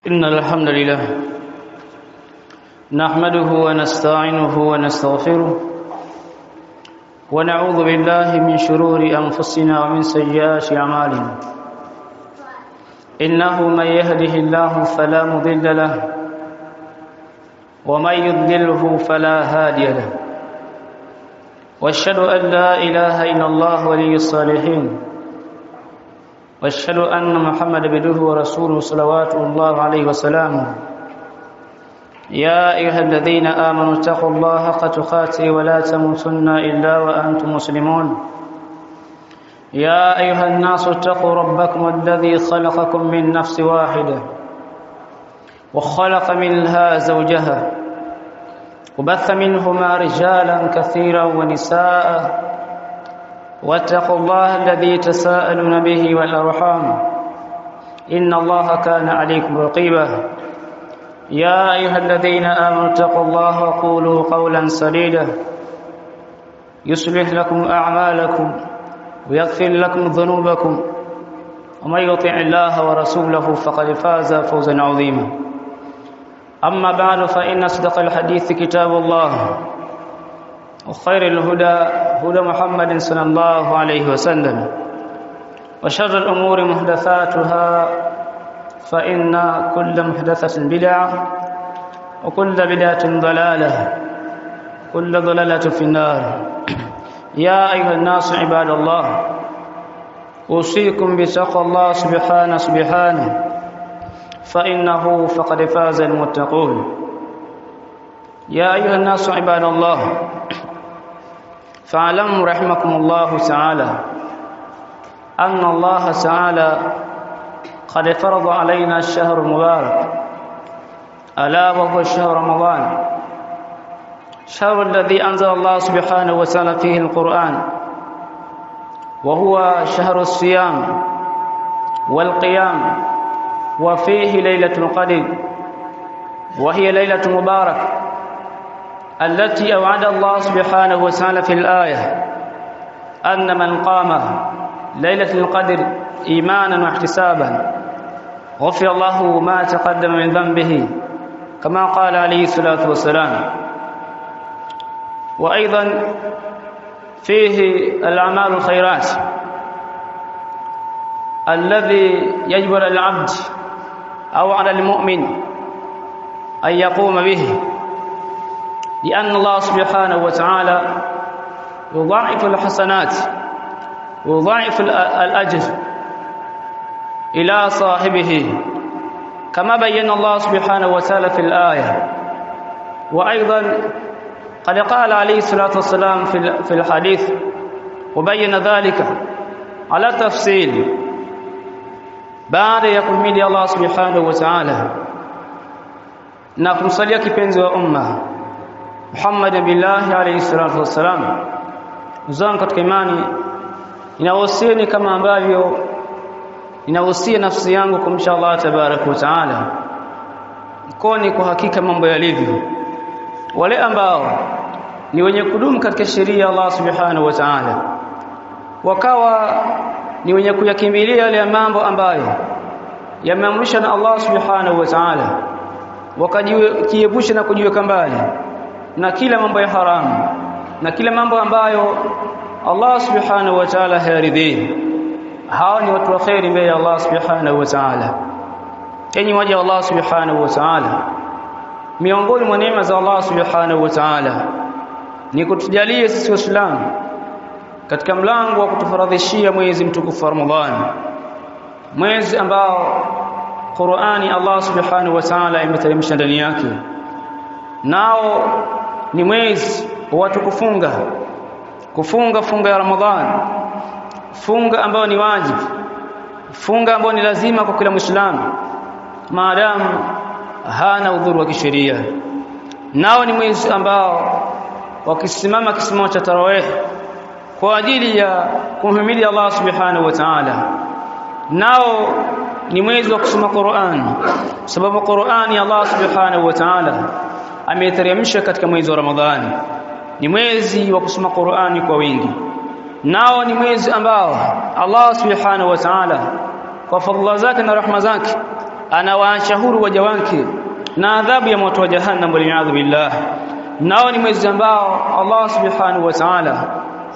إن الحمد لله نحمده ونستعينه ونستغفره ونعوذ بالله من شرور أنفسنا ومن سيئات أعمالنا إنه من يهده الله فلا مضل له ومن يضلله فلا هادي له واشهد أن لا إله إلا الله ولي الصالحين واشهد أن محمد عبده ورسوله صلوات الله عليه وسلم يا أيها الذين آمنوا اتقوا الله حق تقاته ولا تموتن إلا وأنتم مسلمون يا أيها الناس اتقوا ربكم الذي خلقكم من نفس واحدة وخلق منها زوجها وبث منهما رجالا كثيرا ونساء واتقوا الله الذي تساءلون به والأرحام إن الله كان عليكم رقيبا يا أيها الذين آمنوا اتقوا الله وقولوا قولا سديدا يصلح لكم أعمالكم ويغفر لكم ذنوبكم ومن يطع الله ورسوله فقد فاز فوزا عظيما أما بعد فإن أصدق الحديث كتاب الله وخير الهدى هدى محمد صلى الله عليه وسلم وشر الأمور محدثاتها فإن كل محدثة بدعة وكل بدعة ضلالة كل ضلالة في النار يا أيها الناس عباد الله أوصيكم بتقوى الله سبحانه فإنه فقد فاز المتقون يا أيها الناس عباد الله فاعلموا رحمكم الله تعالى أن الله تعالى قد فرض علينا الشهر المبارك ألا وهو شهر رمضان شهر الذي أنزل الله سبحانه وتعالى فيه القرآن وهو شهر الصيام والقيام وفيه ليلة القدر وهي ليلة مباركة التي أوعد الله سبحانه وتعالى في الآية أن من قام ليلة القدر إيمانا واحتسابا غفر الله ما تقدم من ذنبه كما قال عليه الصلاة والسلام وأيضا فيه الأعمال الخيرات الذي يجب على العبد أو على المؤمن أن يقوم به لأن الله سبحانه وتعالى يضاعف الحسنات ويضاعف الأجر إلى صاحبه كما بين الله سبحانه وتعالى في الآية وأيضا قد قال عليه الصلاة والسلام في الحديث وبين ذلك على تفصيل بعد يقول الله سبحانه وتعالى na kumsalia kipenzi wa umma Muhammad billahi alayhi salatu wassalam. Uzangu katika imani inahusieni kama ambavyo inahusia nafsi yangu kumcha Allah tabaraka wa taala koni kwa hakika mambo yalivyo wale ambao ni wenye kudumu katika sheria ya Allah subhanahu wa ta'ala wakawa ni wenye kuyakimbilia yale mambo ambayo yameamrishwa na Allah subhanahu wa ta'ala wakajiepusha na kujiweka mbali na kila mambo ya haramu na kila mambo ambayo Allah subhanahu wa ta'ala hayaridhi. Hao ni watu wa khairi mbele ya Allah subhanahu wa ta'ala. Enyi waja Allah subhanahu wa ta'ala, miongoni mwa neema za Allah subhanahu wa ta'ala ni kutujalia sisi Waislamu katika mlango wa kutufaradhishia mwezi mtukufu wa Ramadhani, mwezi ambao Qur'ani Allah subhanahu wa ta'ala imeteremsha ndani yake. Nao ni mwezi wa watu kufunga funga ya Ramadhani, funga ambayo ni wajibu, funga ambayo ni lazima kwa kila Muislamu maadamu hana udhuru wa kisheria. Nao ni mwezi ambao wakisimama kisimamo cha tarawih kwa ajili ya kumhimidi Allah subhanahu wa ta'ala. Nao ni mwezi wa kusoma Qur'an, sababu Qur'ani Allah subhanahu wa ta'ala ameteremsha katika mwezi wa Ramadhani. Ni mwezi wa kusoma Qur'ani kwa wingi. Nao ni mwezi ambao Allah subhanahu wa ta'ala kwa fadhila zake na rahma zake anawaacha huru waja wake na adhabu ya moto wa jahannam wal billah. Nao ni mwezi ambao Allah subhanahu wa ta'ala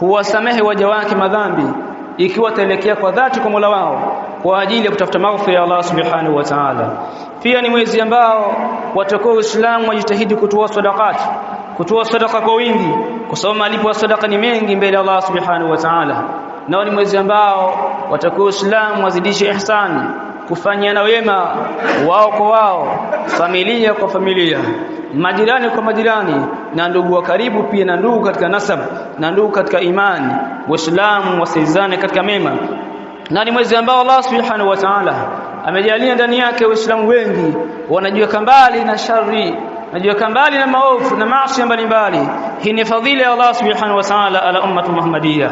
huwasamehe waja wake madhambi ikiwa taelekea kwa dhati kwa Mola wao kwa ajili ya kutafuta maghfira ya Allah subhanahu wa ta'ala. Pia ni mwezi ambao watakao Uislamu wajitahidi kutoa sadaka kwa wingi, kwa sababu malipo ya sadaka ni mengi mbele ya Allah subhanahu wa ta'ala. Nao ni mwezi ambao watakao Uislamu wazidishe ihsani, kufanyana wema wao kwa wao, familia kwa familia, majirani kwa majirani, na ndugu wa karibu pia, na ndugu katika nasab, na ndugu katika imani. Waislamu wasaidizane katika mema. Na ni mwezi ambao Allah subhanahu wa ta'ala amejalia ndani yake Waislamu wengi wanajiweka mbali na shari, wanajiweka mbali na maovu na maasi mbalimbali. Hii ni fadhila ya Allah subhanahu wa ta'ala ala ummatu Muhammadiyya.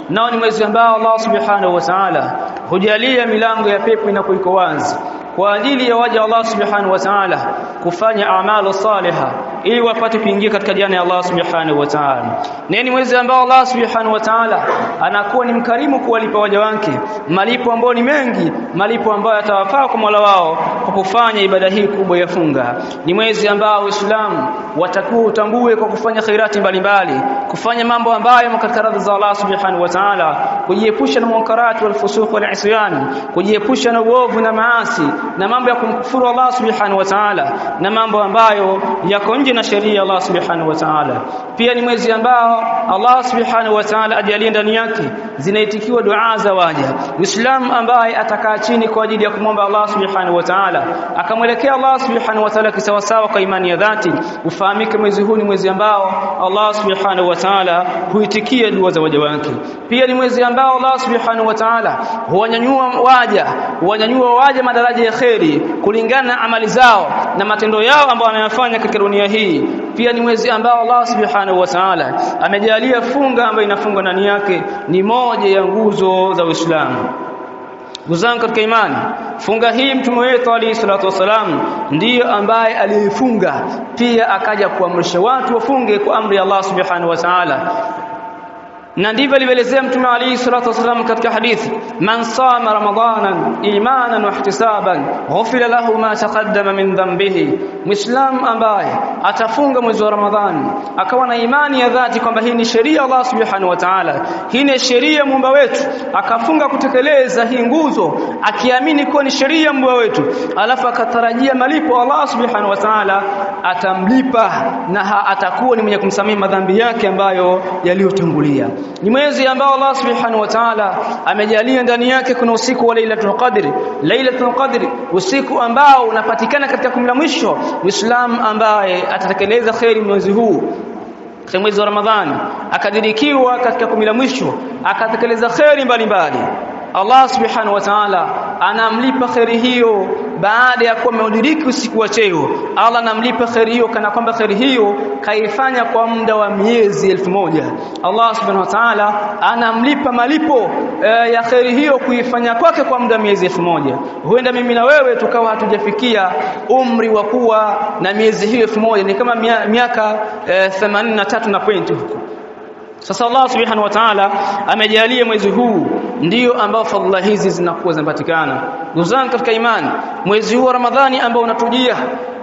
Nao ni mwezi ambao Allah subhanahu wa ta'ala hujalia milango ya pepo inakuwa wazi kwa ajili ya waja Allah subhanahu wa ta'ala kufanya amali salihah ili wapate kuingia katika janna ya Allah subhanahu wa ta'ala. Ni mwezi ambao Allah subhanahu wa ta'ala anakuwa ni mkarimu kuwalipa waja wake malipo ambayo ni mengi, malipo ambayo yatawafaa kwa Mola wao kwa kufanya ibada hii kubwa ya funga. Ni mwezi ambao Uislamu watakuwa utambue kwa kufanya khairati mbalimbali, kufanya mambo ambayo katika radhi za Allah subhanahu wa ta'ala, kujiepusha na munkarati wal fusuq wal isyan, kujiepusha na uovu na maasi na mambo ya kumkufuru Allah subhanahu wa ta'ala, na mambo ambayo yako nje na sheria ya Allah subhanahu wa ta'ala. Pia ni mwezi ambao Allah subhanahu wa ta'ala ajalie ndani yake zinaitikiwa dua za waja. Muislamu ambaye atakaa chini kwa ajili ya kumwomba Allah subhanahu wa ta'ala, akamwelekea Allah subhanahu wa ta'ala kisawasawa kwa imani ya dhati, ufahamike mwezi huu ni mwezi ambao Allah subhanahu wa ta'ala huitikia dua za waja wake. Pia ni mwezi ambao Allah subhanahu wa ta'ala huwanyanyua waja madaraja ya kheri kulingana na amali zao na matendo yao ambayo wanayofanya katika dunia hii. Pia ni mwezi ambao Allah subhanahu wa ta'ala amejalia funga ambayo inafungwa ndani yake ni moja ya nguzo za Uislamu. Guzangu katika imani, funga hii mtume wetu alayhi salatu wasalam ndiyo ambaye alifunga, pia akaja kuamrisha watu wafunge kwa amri ya Allah subhanahu wa ta'ala. Na ndivyo alivyoelezea mtume alayhi salatu wasallam katika hadithi, man sama ramadanan imanan wa ihtisaban ghufira lahu ma taqaddama min dhanbihi. Muislam ambaye atafunga mwezi wa Ramadhani akawa na imani ya dhati kwamba hii ni sheria Allah subhanahu wa ta'ala, hii ni sheria muumba wetu, akafunga kutekeleza hii nguzo akiamini kuwa ni sheria muumba wetu, alafu akatarajia malipo Allah subhanahu wa ta'ala, atamlipa na atakuwa ni mwenye kumsamehe madhambi yake ambayo yaliyotangulia. Ni mwezi ambao Allah subhanahu wa ta'ala amejalia ndani yake kuna usiku wa Lailatul Qadr. Lailatul Qadr, usiku ambao unapatikana katika 10 la mwisho. Muislam ambaye atatekeleza khairi mwezi huu, mwezi wa Ramadhani, akadirikiwa katika 10 la mwisho, akatekeleza khairi mbalimbali, Allah subhanahu wa ta'ala anamlipa khairi hiyo baada ya kuwa ameudiriki usiku wa cheo. Allah anamlipa khairi hiyo kana kwamba khairi hiyo kaifanya kwa muda wa miezi 1000. Allah subhanahu wa ta'ala anamlipa malipo ya khairi hiyo kuifanya kwake kwa muda wa miezi 1000. Huenda mimi na wewe tukawa hatujafikia umri wa kuwa na miezi hiyo 1000, ni kama miaka 83 na point huko. Sasa Allah subhanahu wa ta'ala amejalia mwezi huu ndio ambao fadhila hizi zinakuwa zinapatikana. Ndugu zangu katika imani, mwezi huu wa Ramadhani ambao unatujia,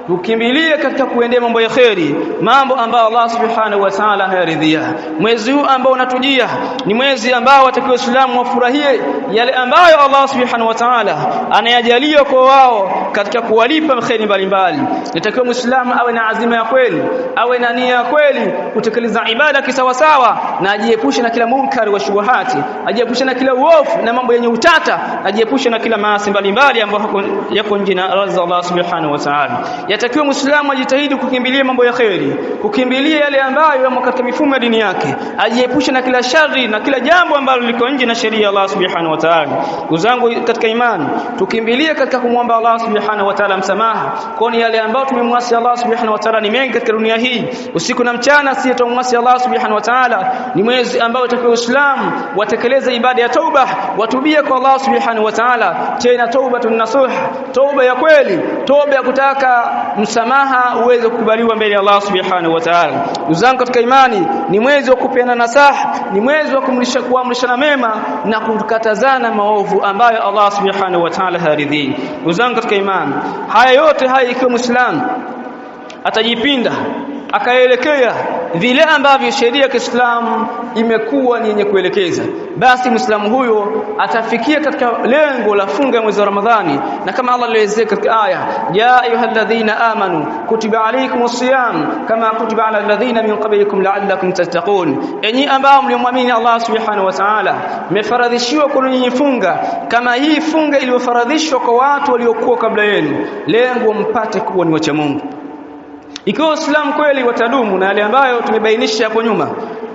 tukimbilie katika kuendea mambo ya kheri, mambo ambayo Allah subhanahu wa ta'ala anayaridhia. Mwezi huu ambao unatujia ni mwezi ambao watakiwa Waislamu wafurahie yale ambayo Allah subhanahu wa ta'ala anayajalia kwa wao katika kuwalipa kheri mbalimbali. Nitakiwa Muislamu awe na azima ya kweli, awe na nia ya kweli kutekeleza ibada kisawasawa, na ajiepushe na kila munkari wa shubuhati, ajiepushe na kila uovu na mambo yenye utata, ajiepushe na kila maasi mbalimbali ambayo yako nje na radhi za Allah subhanahu wa ta'ala. Yatakiwa Muislamu ajitahidi kukimbilia mambo ya kheri, kukimbilia yale ambayo yamo katika mifumo ya dini yake, ajiepushe na kila shari na kila jambo ambalo liko nje na sheria ya Allah subhanahu wa ta'ala. Ndugu zangu katika imani, tukimbilie katika kumwomba Allah subhanahu wa ta'ala msamaha, kwani yale ambayo tumemwasi Allah subhanahu wa ta'ala ni mengi katika dunia hii. Usiku na mchana sisi tumwasi Allah subhanahu wa ta'ala. Ni mwezi ambao utakiwa Uislamu watekeleze ibada ya tauba, watubie kwa Allah subhanahu wa ta'ala, tena taubatun nasuha, tauba ya kweli, tauba ya kutaka msamaha uweze kukubaliwa mbele ya Allah subhanahu wa ta'ala. Uzangu katika imani, ni mwezi wa kupeana nasaha, ni mwezi wa kuamrishana mema na kukatazana maovu ambayo Allah subhanahu wa ta'ala haridhi. Uzangu katika imani, haya yote haya ikiwa Muislamu atajipinda akaelekea vile ambavyo sheria ya Kiislamu imekuwa ni yenye kuelekeza, basi Muislamu huyo atafikia katika lengo la funga mwezi wa Ramadhani. Na kama Allah alielezea katika aya, ya ayyuhalladhina amanu kutiba alaykumus siyam kama kutiba alal ladhina min qablikum la'allakum tattaqun, enyi ambao mliomwamini Allah subhanahu wa ta'ala, mmefaradhishiwa kwa nyinyi funga kama hii funga iliyofaradhishwa kwa watu waliokuwa kabla yenu, lengo mpate kuwa ni wacha Mungu. Ikiwa Uislamu kweli watadumu na yale ambayo tumebainisha hapo nyuma,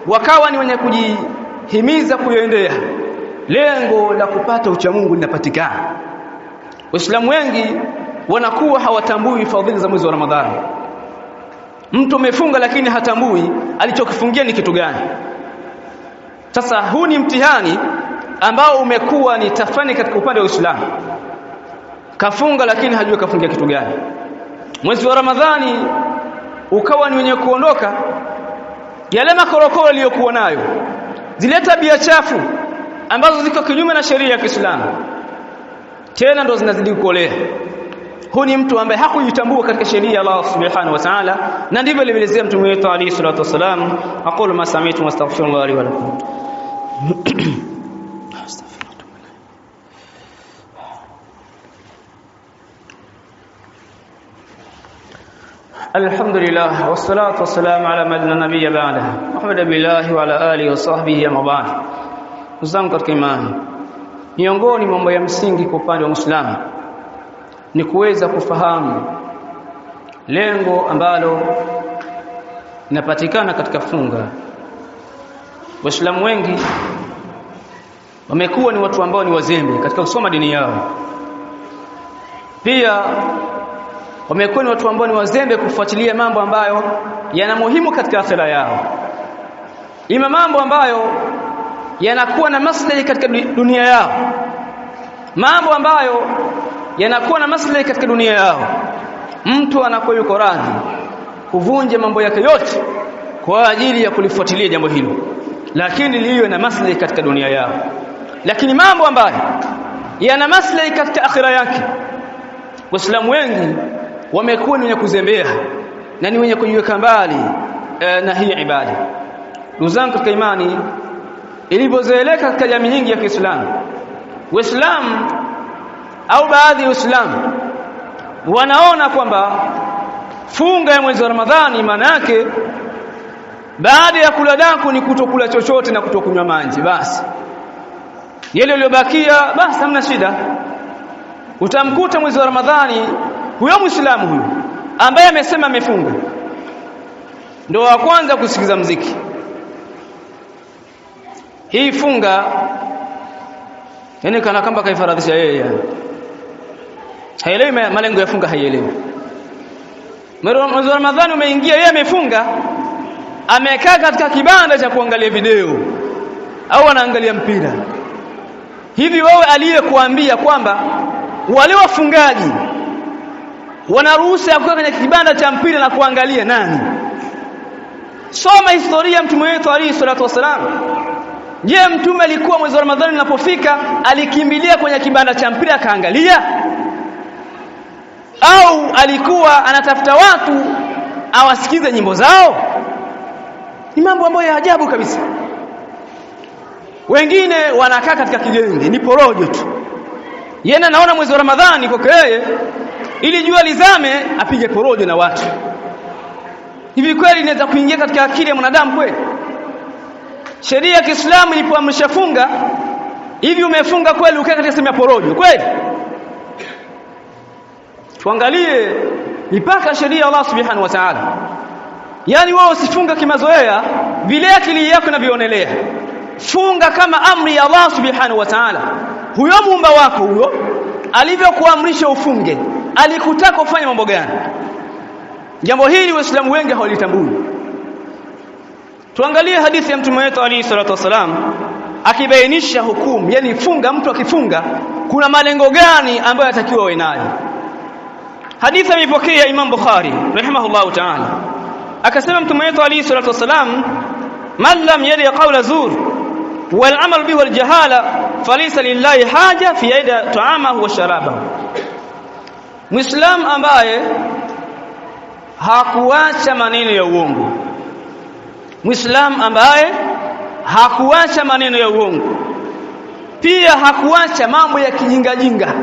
wakawa ni wenye kujihimiza kuyaendea, lengo la kupata ucha Mungu linapatikana. Waislamu wengi wanakuwa hawatambui fadhila za mwezi wa Ramadhani. Mtu amefunga lakini hatambui alichokifungia ni kitu gani. Sasa huu ni mtihani ambao umekuwa ni tafani katika upande wa Uislamu. Kafunga lakini hajui kafungia kitu gani. Mwezi wa Ramadhani ukawa ni wenye kuondoka, yale makorokoro aliyokuwa nayo, zile tabia chafu ambazo ziko kinyume na sheria ya Kiislamu, tena ndo zinazidi kukolea. Huu ni mtu ambaye hakujitambua katika sheria ya Allah subhanahu wa ta'ala, na ndivyo alielezea Mtume wetu alayhi salatu wasalam, aqulu ma sami'tu wastaghfirullah li wa lakum. Alhamdulillah wassalatu wassalamu ala man la nabiyya ba'da Muhammad billahi wa ala alihi wa sahbihi amma ba'd. Uzangu katika imani, miongoni mwa mambo ya msingi kwa upande wa Muislamu ni kuweza kufahamu lengo ambalo linapatikana katika funga. Waislamu wengi wamekuwa ni watu ambao ni wazembe katika kusoma dini yao, pia wamekuwa ni watu ambao ni wazembe kufuatilia mambo ambayo yana muhimu katika akhira yao, ima mambo ambayo yanakuwa na maslahi katika dunia yao, mambo ambayo yanakuwa na maslahi katika dunia yao. Mtu anakuwa yuko radhi kuvunja mambo yake yote kwa ajili ya kulifuatilia jambo hilo, lakini liwe na maslahi katika dunia yao. Lakini mambo ambayo yana maslahi katika akhira yake, Waislamu wengi wamekuwa ni wenye kuzembea na ni wenye kujiweka mbali na hii ibada. Ndugu zangu katika imani, ilipozoeleka katika jamii nyingi ya Kiislamu, Waislamu au baadhi ya Waislamu wanaona kwamba funga ya mwezi wa Ramadhani maana yake baada ya kula daku ni kutokula chochote na kutokunywa maji, basi yale yaliyobakia basi hamna shida. Utamkuta mwezi wa Ramadhani huyo Muislamu huyo ambaye amesema amefunga ndio wa kwanza kusikiza muziki. Hii funga yani kana kamba kaifaradhisha yeye, haelewi malengo ya funga, haielewi. Mwezi wa Ramadhani umeingia, yeye amefunga, amekaa katika kibanda cha kuangalia video au anaangalia mpira. Hivi wewe aliyekuambia kwamba wale wafungaji wanaruhusa ya kukaa kwenye kibanda cha mpira na kuangalia nani? Soma historia ya Mtume wetu alayhi salatu wasalam. Je, Mtume alikuwa mwezi wa Ramadhani unapofika alikimbilia kwenye kibanda cha mpira akaangalia, au alikuwa anatafuta watu awasikize nyimbo zao? Ni mambo ambayo ya ajabu kabisa. Wengine wanakaa katika kigenge, ni porojo tu. Yeye anaona mwezi wa Ramadhani kwa yeye ili jua lizame apige porojo na watu. Hivi kweli inaweza kuingia katika akili ya mwanadamu kweli? Sheria ya Kiislamu ilipoamrisha funga, hivi umefunga kweli ukae katika sehemu ya porojo kweli? Tuangalie mipaka sheria ya Allah subhanahu wa ta'ala. Yaani wewe usifunga kimazoea vile akili yako inavyoonelea. Funga kama amri ya Allah subhanahu wa ta'ala. Huyo muumba wako huyo alivyokuamrisha ufunge, alikutaka ufanye mambo gani? Jambo hili Waislamu wengi hawalitambui. Tuangalie hadithi ya Mtume wetu alayhi salatu wasalam akibainisha hukumu, yani funga, mtu akifunga kuna malengo gani ambayo atakiwa awe nayo. hadithi imepokea Imam Bukhari rahimahullahu ta'ala, akasema Mtume wetu alayhi salatu wasalam, man lam yadi qawla zur wal amal bihi wal jahala falaysa lillahi haja fi yada ta'amahu wa sharabahu. Muislam ambaye hakuacha maneno ya uongo, Muislam ambaye hakuacha maneno ya uongo, pia hakuacha mambo ya kijingajinga,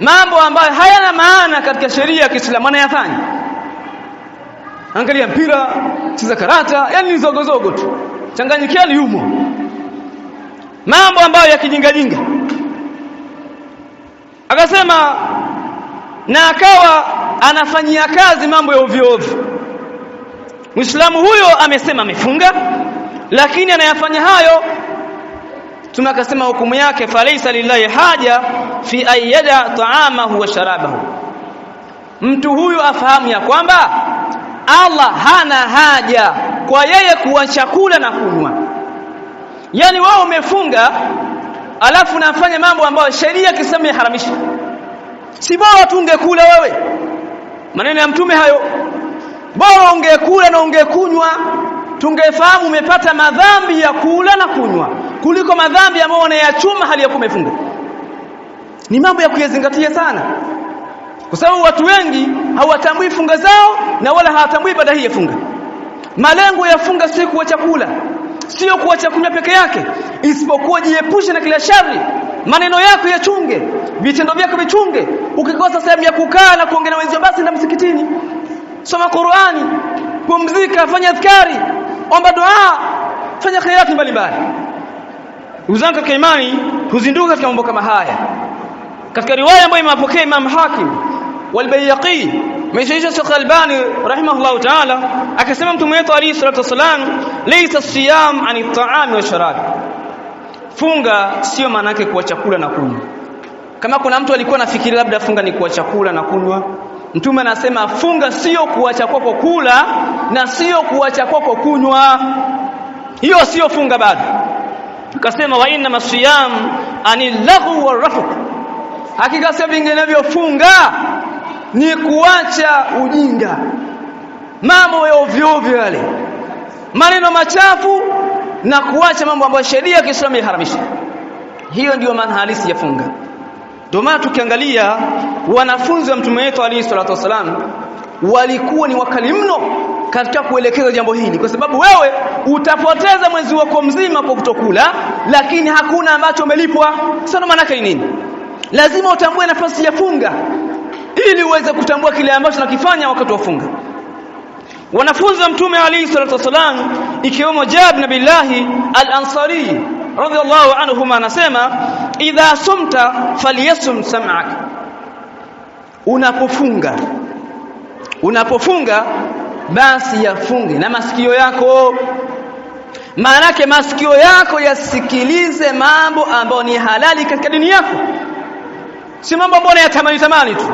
mambo ambayo hayana maana katika sheria ya Kiislamu anayafanya. Angalia mpira, cheza karata, yani ni zogozogo tu, changanyikiani yumo, mambo ambayo ya kijingajinga. Akasema na akawa anafanyia kazi mambo ya ovyo ovyo. Muislamu huyo amesema amefunga, lakini anayafanya hayo, tunakasema hukumu yake falaysa lillahi haja fi ayyada ta'amahu wa sharabahu. Mtu huyu afahamu ya kwamba Allah hana haja kwa yeye kuwa chakula na kunywa. Yani wao umefunga alafu unafanya mambo ambayo sheria kisema haramisha. Si bora tungekula wewe? Maneno ya Mtume hayo. Bora ungekula na ungekunywa, tungefahamu umepata madhambi ya kula na kunywa kuliko madhambi ambayo unayachuma hali ya kumefunga. Ni mambo ya kuyazingatia sana, kwa sababu watu wengi hawatambui funga zao na wala hawatambui ibada hii ya funga. Malengo ya funga si kuacha kula, sio kuacha kunywa peke yake, isipokuwa jiepushe na kila shari. Maneno yako yachunge, vitendo vyako vichunge. Ukikosa sehemu ya kukaa na kuongea na wenzio, basi nenda msikitini, soma Qur'ani, pumzika, fanya adhkari, omba dua, fanya khairati mbalimbali. Uzangu katika imani kuzinduka katika mambo kama haya. Katika riwaya ambayo imepokea Imam Hakim wal Bayhaqi, Mwisho Sheikh Albani rahimahullah ta'ala, akasema Mtume wetu alayhi salatu wasalam, laysa siyam ani ta'ami wa sharab. Funga sio maana yake kuacha chakula na kunywa. Kama kuna mtu alikuwa anafikiri labda funga ni kuacha chakula na kunywa, Mtume anasema funga sio kuacha kwako kula na sio kuacha kwako kunywa. Hiyo sio funga bado. Akasema wa inna masiyam anil laghu warafq. Hakika sio vinginevyo funga ni kuacha ujinga, mambo ya ovyo ovyo yale, maneno machafu, na kuacha mambo ambayo sheria ya Kiislamu imeharamisha. Hiyo ndiyo maana halisi ya funga. Ndio maana tukiangalia wanafunzi wa Mtume wetu alayhi salatu wasalam walikuwa ni wakali mno katika kuelekeza jambo hili, kwa sababu wewe utapoteza mwezi wako mzima kwa kutokula, lakini hakuna ambacho umelipwa. Sasa maana yake nini? Lazima utambue nafasi ya funga ili uweze kutambua kile ambacho unakifanya wakati wa funga. Wanafunzi wa Mtume alayhi salatu wasalam ikiwemo Jabir bin Abdullah al-Ansari radhiyallahu anhu anasema, idha sumta falyasum sam'ak. Unapofunga basi yafunge na masikio yako. Maana yake masikio yako yasikilize mambo ambayo ni halali katika dini yako, si mambo ambayo yatamani tu.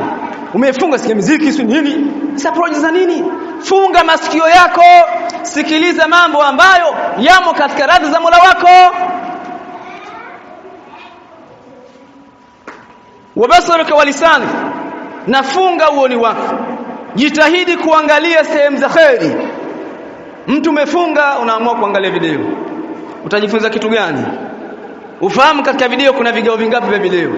Umefunga sikia muziki si nini, saproji za nini? Funga masikio yako, sikiliza mambo ambayo yamo katika radhi za Mola wako. Wabasaruka walisani, nafunga uoni wako, jitahidi kuangalia sehemu za khairi. Mtu umefunga unaamua kuangalia video, utajifunza kitu gani? Ufahamu katika video kuna vigao vingapi vya video,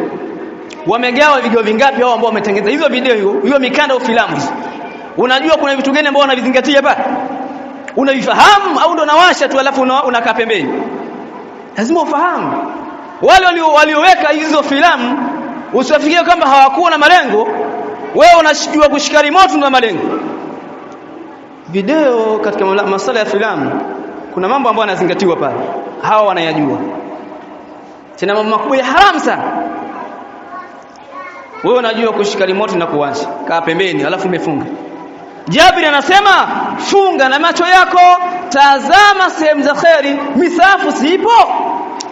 wamegawa vigao vingapi hao ambao wametengeneza hizo video, hiyo mikanda au filamu. Unajua kuna vitu gani ambao wanavizingatia hapa? Unavifahamu au ndo nawasha tu alafu unakaa pembeni? Lazima ufahamu. Wale walioweka hizo filamu usifikirie kwamba hawakuwa na malengo. Wewe unashijua kushika remote na malengo. Video katika masuala ya filamu kuna mambo ambayo yanazingatiwa pale, hawa wanayajua, tena mambo makubwa ya haramu sana. Wewe unajua kushika remote na kuwasha, kaa pembeni alafu umefunga. Jabir anasema funga na macho yako, tazama sehemu za khairi. Misafu sipo,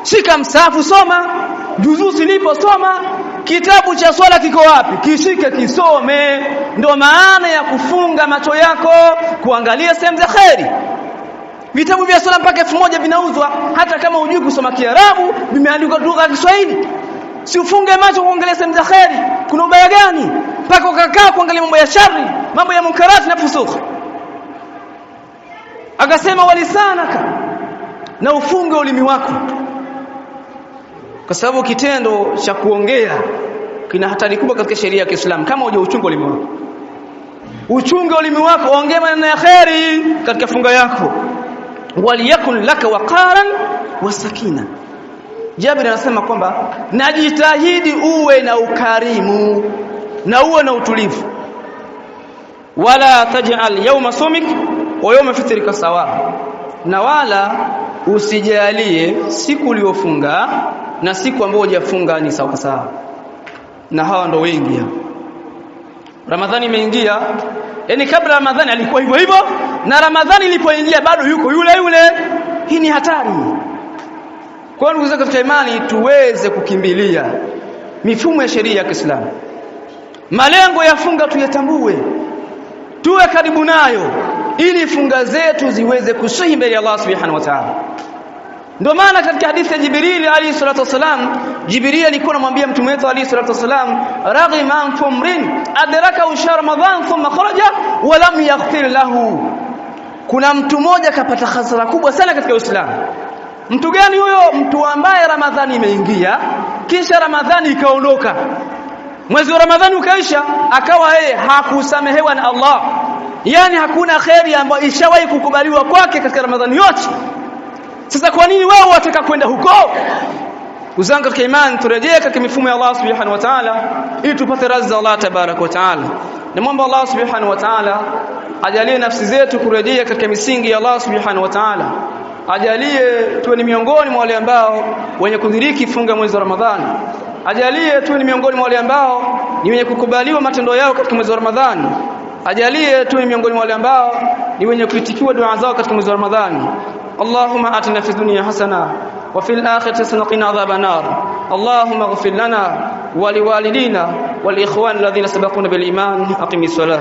shika msafu soma, juzuu silipo soma, kitabu cha swala kiko wapi, kishike kisome. Ndio maana ya kufunga macho yako, kuangalia sehemu za khairi. Vitabu vya swala mpaka 1000 vinauzwa, hata kama hujui kusoma Kiarabu vimeandikwa lugha ya Kiswahili. Si ufunge macho kuangalia sehemu za khairi, kuna ubaya gani? mpaka ukakaa kuangalia mambo ya shari, mambo ya munkarati na fusukh. Akasema walisanaka, na ufunge ulimi wako, kwa sababu kitendo cha kuongea kina hatari kubwa katika sheria ya Kiislamu. Kama hujauchunga ulimi wako, uchunge ulimi wako, ongea maneno ya khairi katika funga yako. Waliyakun laka waqaran wasakina. Jabir anasema kwamba najitahidi uwe na ukarimu na uwe na utulivu. Wala taj'al yawma sumik wa yawma fitrika sawa, na wala usijalie siku uliyofunga na siku ambayo hujafunga ni sawa sawa. Na hawa ndo wengi hapa. Ramadhani imeingia, yani kabla Ramadhani alikuwa hivyo hivyo, na Ramadhani ilipoingia bado yuko yule yule. Hii ni hatari. Kwa ndugu zangu katika imani, tuweze kukimbilia mifumo ya sheria ya Kiislamu. Malengo ya funga tuyatambue, tuwe karibu nayo, ili funga zetu ziweze kusihi mbele ya Allah subhanahu wa ta'ala. Ndio maana katika hadithi ya Jibril alayhi salatu wasalam, Jibril alikuwa anamwambia mtume wetu alayhi salatu wasalam, raghiman fumrin adraka shahr Ramadhan thumma kharaja wa lam yaghfir lahu. Kuna mtu mmoja kapata hasara kubwa sana katika Uislamu. Mtu gani huyo? Mtu ambaye Ramadhani imeingia kisha Ramadhani ikaondoka, mwezi wa Ramadhani ukaisha, akawa yeye hakusamehewa na Allah. Yani hakuna khairi ambayo ishawahi kukubaliwa kwake katika Ramadhani yote. Sasa kwa nini wao wataka kwenda huko? Uzanga katika imani, turejee katika mifumo ya Allah subhanahu wa ta'ala ili tupate radhi za Allah tabarak wa ta'ala. Na muombe Allah subhanahu wa ta'ala ajalie nafsi zetu kurejea katika misingi ya Allah subhanahu wa ta'ala. Ajalie tuwe ni miongoni mwa wale ambao wenye kudhiriki funga mwezi wa Ramadhani. Ajalie tuwe ni miongoni mwa wale ambao ni wenye kukubaliwa matendo yao katika mwezi wa Ramadhani. Ajalie tuwe ni miongoni mwa wale ambao ni wenye kuitikiwa dua zao katika mwezi wa Ramadhani. اللهم آتنا في الدنيا حسنة وفي الآخرة حسنة وقنا عذاب النار. اللهم اغفر لنا ولوالدينا والإخوان الذين سبقونا بالإيمان. أقم الصلاة.